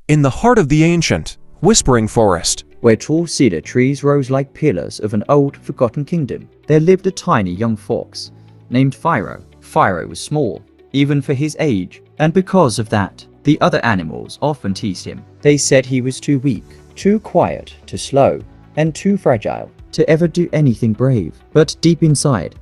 in the heart of the ancient, whispering forest, where tall cedar trees rose like pillars of an old, forgotten kingdom, there lived a tiny young fox named Firo. Firo was small, even for his age, and because of that, the other animals often teased him. They said he was too weak, too quiet, too slow, and too fragile to ever do anything brave. But deep inside,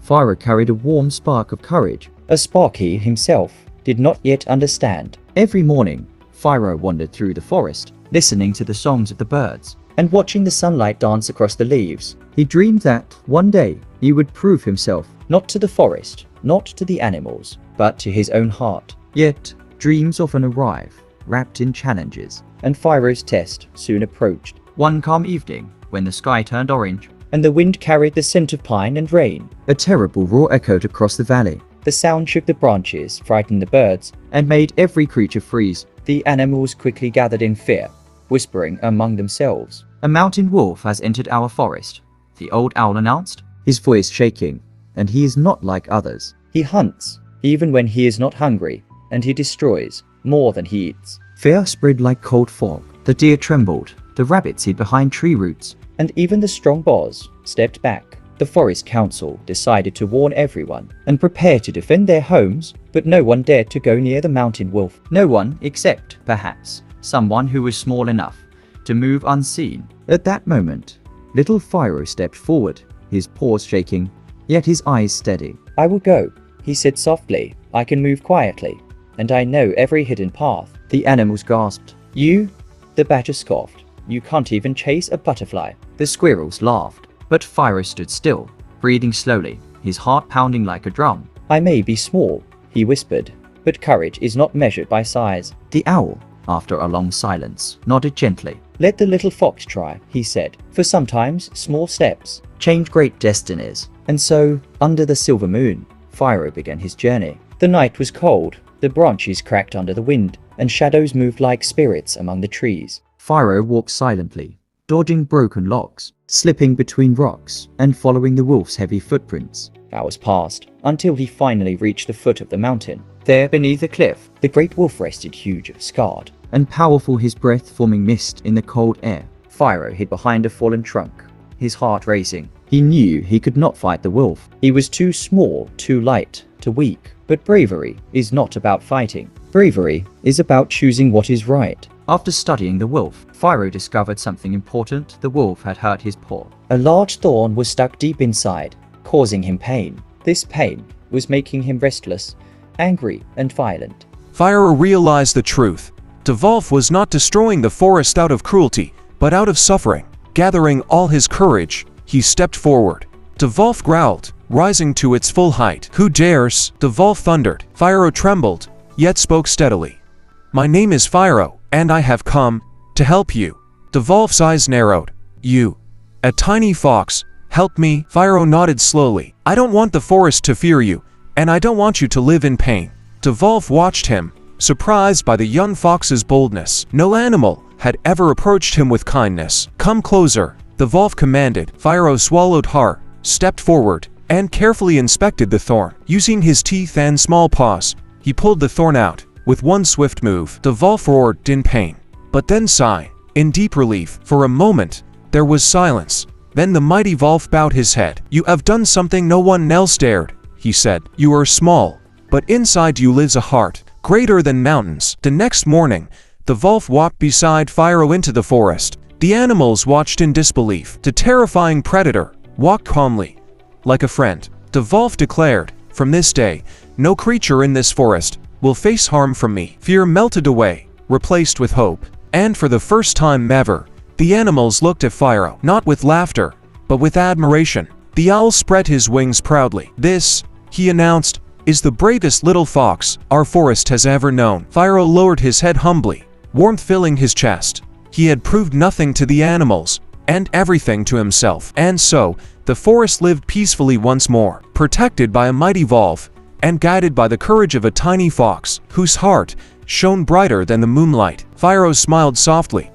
Firo carried a warm spark of courage, a spark he himself did not yet understand. Every morning, Firo wandered through the forest, listening to the songs of the birds and watching the sunlight dance across the leaves. He dreamed that one day he would prove himself, not to the forest, not to the animals, but to his own heart. Yet, dreams often arrive, wrapped in challenges, and Firo's test soon approached. One calm evening, when the sky turned orange and the wind carried the scent of pine and rain, a terrible roar echoed across the valley. The sound shook the branches, frightened the birds, and made every creature freeze. The animals quickly gathered in fear, whispering among themselves. "A mountain wolf has entered our forest," the old owl announced, his voice shaking. "And he is not like others. He hunts, even when he is not hungry, and he destroys more than he eats." Fear spread like cold fog. The deer trembled, the rabbits hid behind tree roots, and even the strong boars stepped back. The forest council decided to warn everyone and prepare to defend their homes, but no one dared to go near the mountain wolf. No one except, perhaps, someone who was small enough to move unseen. At that moment, little Firo stepped forward, his paws shaking, yet his eyes steady. "I will go," he said softly. "I can move quietly, and I know every hidden path." The animals gasped. "You?" The badger scoffed. "You can't even chase a butterfly." The squirrels laughed, but Firo stood still, breathing slowly, his heart pounding like a drum. "I may be small," he whispered, "but courage is not measured by size." The owl, after a long silence, nodded gently. "Let the little fox try," he said, "for sometimes small steps change great destinies." And so, under the silver moon, Firo began his journey. The night was cold, the branches cracked under the wind, and shadows moved like spirits among the trees. Firo walked silently, dodging broken logs, slipping between rocks, and following the wolf's heavy footprints. Hours passed, until he finally reached the foot of the mountain. There, beneath a cliff, the great wolf rested, huge, scarred, and powerful, his breath forming mist in the cold air. Firo hid behind a fallen trunk, his heart racing. He knew he could not fight the wolf. He was too small, too light, too weak. But bravery is not about fighting. Bravery is about choosing what is right. After studying the wolf, Firo discovered something important. The wolf had hurt his paw. A large thorn was stuck deep inside, causing him pain. This pain was making him restless, angry, and violent. Firo realized the truth. The wolf was not destroying the forest out of cruelty, but out of suffering. Gathering all his courage, he stepped forward. The wolf growled, rising to its full height. "Who dares?" the wolf thundered. Firo trembled, yet spoke steadily. "My name is Firo, and I have come to help you." The wolf's eyes narrowed. "You, a tiny fox, help me?" Firo nodded slowly. "I don't want the forest to fear you, and I don't want you to live in pain." The wolf watched him, surprised by the young fox's boldness. No animal had ever approached him with kindness. "Come closer," the wolf commanded. Firo swallowed hard, stepped forward, and carefully inspected the thorn. Using his teeth and small paws, he pulled the thorn out. With one swift move, the wolf roared in pain, but then sighed in deep relief. For a moment, there was silence. Then the mighty wolf bowed his head. "You have done something no one else dared," he said. "You are small, but inside you lives a heart greater than mountains." The next morning, the wolf walked beside Firo into the forest. The animals watched in disbelief. The terrifying predator walked calmly, like a friend. The wolf declared, "From this day, no creature in this forest will face harm from me." Fear melted away, replaced with hope. And for the first time ever, the animals looked at Firo, not with laughter, but with admiration. The owl spread his wings proudly. "This," he announced, "is the bravest little fox our forest has ever known." Firo lowered his head humbly, warmth filling his chest. He had proved nothing to the animals, and everything to himself. And so, the forest lived peacefully once more, protected by a mighty wolf, and guided by the courage of a tiny fox, whose heart shone brighter than the moonlight. Firo smiled softly,